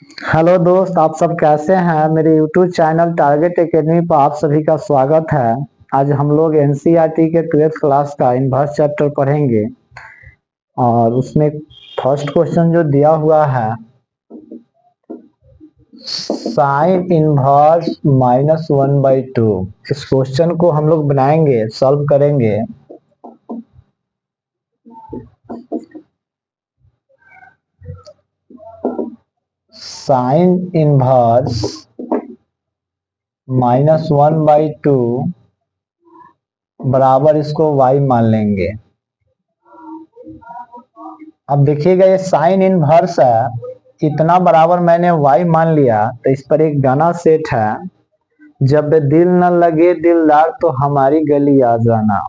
Hello दोस्त, आप सब कैसे हैं। मेरे यूट्यूब चैनल टारगेट एकेडमी पर आप सभी का स्वागत है। आज हम लोग एनसीईआरटी के 12th क्लास का इन्वर्स चैप्टर पढ़ेंगे और उसमें फर्स्ट क्वेश्चन जो दिया हुआ है, साइन इनवर्स -1/2। इस क्वेश्चन को हम लोग बनाएंगे, सॉल्व करेंगे। साइन इनवर्स -1/2 बराबर इसको y मान लेंगे। अब देखिएगा, ये साइन इनवर्स है, इतना बराबर मैंने y मान लिया तो इस पर एक गाना सेट है, जब दिल न लगे दिलदार तो हमारी गली आ जाना।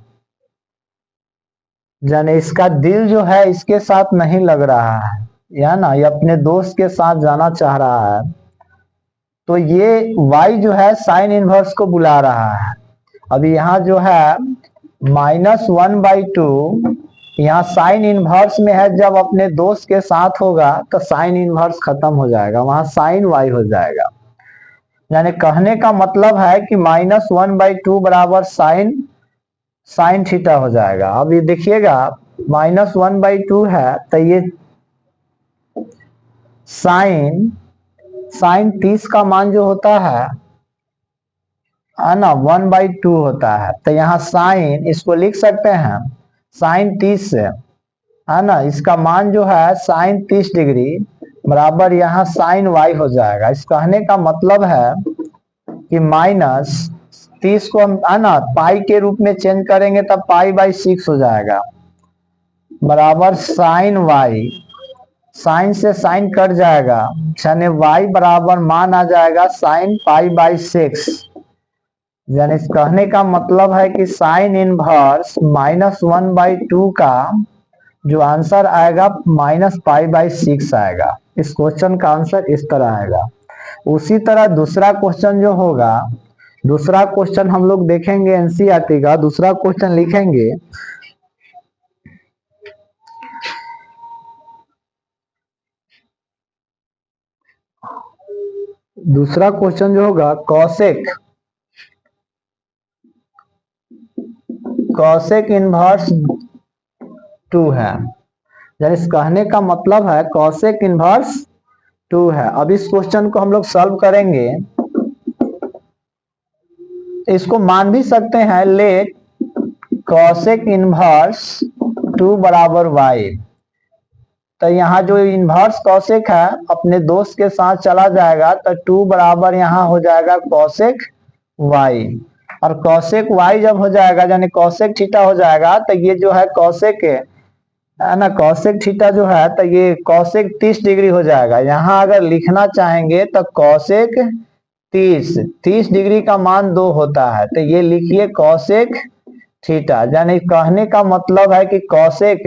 जाने इसका दिल जो है इसके साथ नहीं लग रहा है, या ना, ये अपने दोस्त के साथ जाना चाह रहा है। तो ये y जो है साइन इनवर्स को बुला रहा है। अभी यहाँ जो है -1/2, यहाँ साइन इनवर्स में है, जब अपने दोस्त के साथ होगा तो साइन इनवर्स खत्म हो जाएगा, वहां साइन y हो जाएगा। यानी कहने का मतलब है कि -1/2 बराबर साइन साइन थीटा हो जाएगा। अब ये देखिएगा, -1/2 है तो ये साइन साइन 30 का मान जो होता है ना, 1/2 होता है। तो यहाँ साइन इसको लिख सकते हैं साइन 30 से, है ना, इसका मान जो है साइन 30 डिग्री बराबर यहाँ साइन y हो जाएगा। इस कहने का मतलब है कि -30 को हम, है ना, पाई के रूप में चेंज करेंगे तब पाई/6 हो जाएगा, बराबर साइन y। साइन से साइन कट जाएगा, यानी y बराबर मान आ जाएगा साइन पाई/6। यानी इस कहने का मतलब है कि साइन इनवर्स -1/2 का जो आंसर आएगा -पाई/6 आएगा। इस क्वेश्चन का आंसर इस तरह आएगा। उसी तरह दूसरा क्वेश्चन जो होगा, दूसरा क्वेश्चन हम लोग देखेंगे एनसीईआरटी का। दूसरा क्वेश्चन लिखेंगे, दूसरा क्वेश्चन जो होगा कॉसेक इनवर्स 2 है। यानी इस कहने का मतलब है कॉसेक इनवर्स 2 है। अब इस क्वेश्चन को हम लोग सॉल्व करेंगे। इसको मान भी सकते हैं, लेट कॉसेक इनवर्स 2 बराबर y। तो यहाँ जो इनवर्स कॉसेक है अपने दोस्त के साथ चला जाएगा तो 2 बराबर यहाँ हो जाएगा कॉसेक y। और कॉसेक y जब हो जाएगा यानी कॉसेक थीटा हो जाएगा, तो ये जो है कॉसेक है ना, कॉसेक थीटा जो है तो ये कॉसेक 30 डिग्री हो जाएगा। यहाँ अगर लिखना चाहेंगे तो कॉसेक 30 डिग्री का मान 2 होता है, तो ये लिखिए कॉसेक थीटा। यानी कहने का मतलब है कि कॉसेक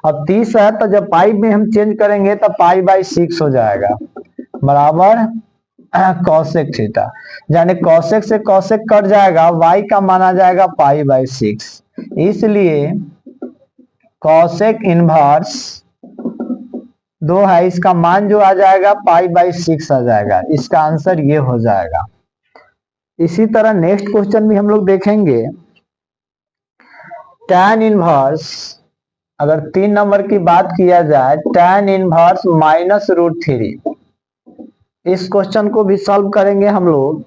अब 30 है तो जब पाई में हम चेंज करेंगे तो पाई/6 हो जाएगा, बराबर कॉसेक थीटा। यानी कॉसेक से कॉसेक कट जाएगा, y का माना जाएगा पाई/6। इसलिए कॉसेक इनवर्स 2 है, इसका मान जो आ जाएगा पाई/6 आ जाएगा। इसका आंसर ये हो जाएगा। इसी तरह नेक्स्ट क्वेश्चन भी हम लोग देखेंगे। tan इनवर्स, अगर 3 नंबर की बात किया जाए, tan इनवर्स -√3। इस क्वेश्चन को भी सॉल्व करेंगे हम लोग।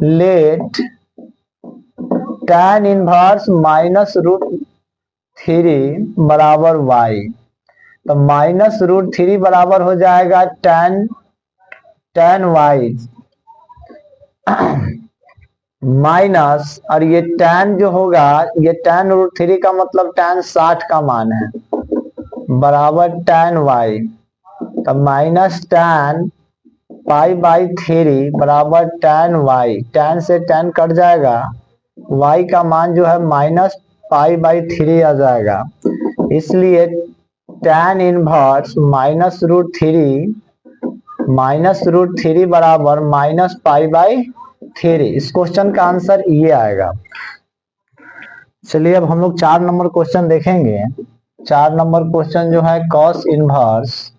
लेट tan इनवर्स -√3 बराबर y। तो -√3 बराबर हो जाएगा tan y माइनस, और ये tan जो होगा, ये tan√3 का मतलब tan 60 का मान है, बराबर tan y। तो माइनस tan पाई/3 बराबर tan y। tan से tan कट जाएगा, y का मान जो है -पाई/3 आ जाएगा। इसलिए tan इनवर्स -√3 बराबर -पाई/3। इस क्वेश्चन का आंसर ये आएगा। चलिए अब हम लोग 4 नंबर क्वेश्चन देखेंगे। 4 नंबर क्वेश्चन जो है कॉस इनवर्स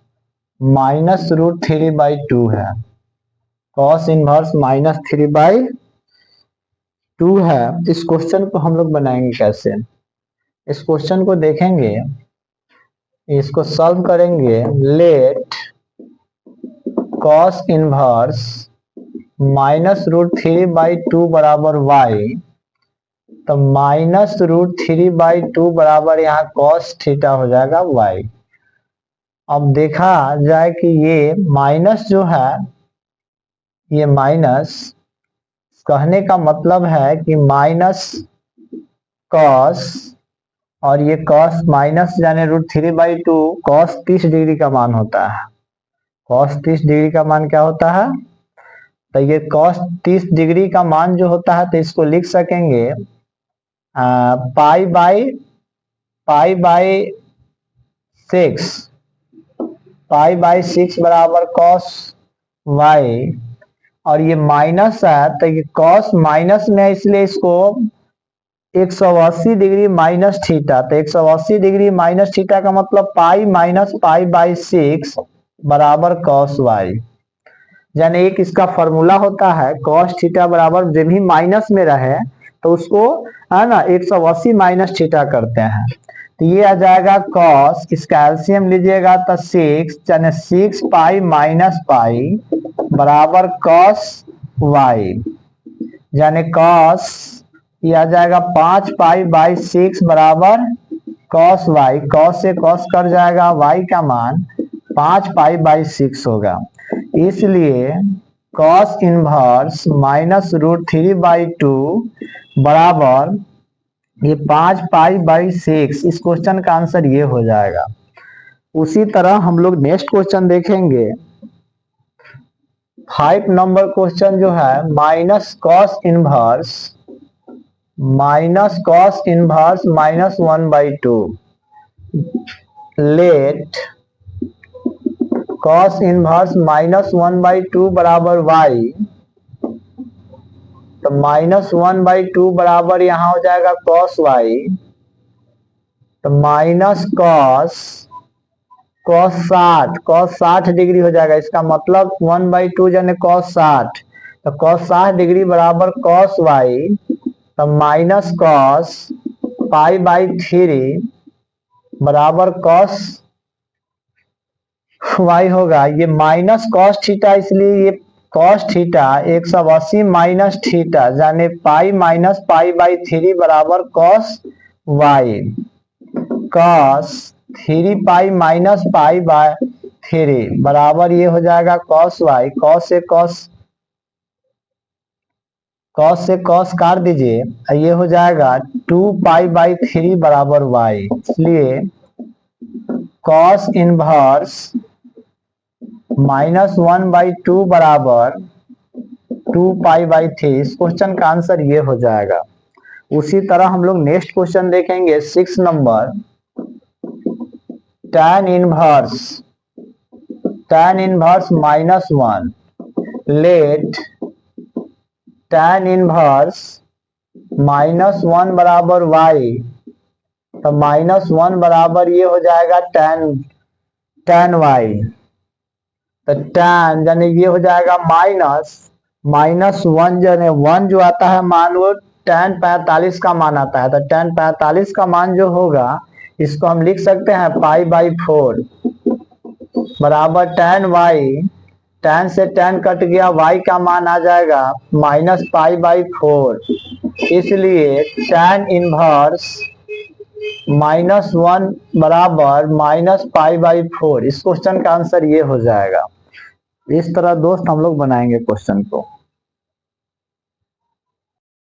माइनस रूट 3/2 है। कॉस इनवर्स -3/2 है। इस क्वेश्चन को हम लोग बनाएंगे कैसे? इस क्वेश्चन को देखेंगे, इसको सॉल्व करेंगे। लेट कॉस इनवर्स -√3/2 बराबर y, तो -√3/2 बराबर यहाँ कॉस थीटा हो जाएगा y। अब देखा जाए कि ये माइनस जो है, ये माइनस कहने का मतलब है कि माइनस कॉस, और ये कॉस माइनस यानी √3/2 कॉस 30 डिग्री का मान होता है। कॉस 30 डिग्री का मान क्या होता है? तो ये कॉस 30 डिग्री का मान जो होता है, तो इसको लिख सकेंगे पाई बाई 6, पाई बाई 6 बराबर कॉस वाई, और ये माइनस है तो ये कॉस माइनस में है, इसलिए इसको 180 डिग्री माइनस थीटा, तो 180 डिग्री माइनस थीटा का मतलब पाई माइनस पाई बाई 6 बराबर कॉस वाई। यानी एक इसका फॉर्मूला होता है कॉस थीटा बराबर, जब भी माइनस में रहे तो उसको है ना 180 माइनस थीटा करते हैं। तो ये आ जाएगा कॉस, इसका एलसीएम लीजिएगा तो 6, यानी 6 पाई माइनस पाई बराबर कॉस वाई, यानी कॉस ये आ जाएगा 5 पाई बाई 6 बराबर कॉस वाई। कॉस से कॉस कट जाएगा, वाई का मान 5 पाई बाई 6 होगा। इसलिए कॉस इनवर्स -√3/2 बराबर ये 5 पाई बाई 6। इस क्वेश्चन का आंसर ये हो जाएगा। उसी तरह हम लोग नेक्स्ट क्वेश्चन देखेंगे। 5 नंबर क्वेश्चन जो है minus cos inverse -1/2। Let cos inverse -1/2 बराबर y, तो -1/2 बराबर यहाँ हो जाएगा कॉस y, तो माइनस कॉस 60 डिग्री हो जाएगा। इसका मतलब 1/2 यानी कॉस 60, तो कॉस 60 डिग्री बराबर कॉस y, तो माइनस कॉस पाई बाई 3 बराबर कॉस वाई होगा। ये माइनस कॉस थीटा, इसलिए ये कॉस थीटा 180 माइनस थीटा, यानी पाई माइनस पाई बाई 3 बराबर cos y. Cos 3 pi minus pi by 3 बराबर ये हो जाएगा कॉस वाई। कॉस से कॉस काट दीजिए, ये हो जाएगा 2 पाई बाई 3 बराबर वाई। इसलिए कॉस इनवर्स -1/2 बराबर 2 पाई बाई 3। इस क्वेश्चन का आंसर ये हो जाएगा। उसी तरह हम लोग नेक्स्ट क्वेश्चन देखेंगे 6 नंबर। tan inverse -1। Let tan inverse -1 बराबर y, तो -1 बराबर ये हो जाएगा tan y, तो tan यानी ये हो जाएगा -1, यानी 1 जो आता है मान वो tan 45 का मान आता है, तो tan 45 का मान जो होगा इसको हम लिख सकते हैं पाई बाई 4 बराबर tan y। tan से tan कट गया, y का मान आ जाएगा -पाई बाई 4। इसलिए tan इनवर्स -1 बराबर -पाई बाई 4। इस क्वेश्चन का आंसर ये हो जाएगा। इस तरह दोस्त हम लोग बनाएंगे क्वेश्चन को।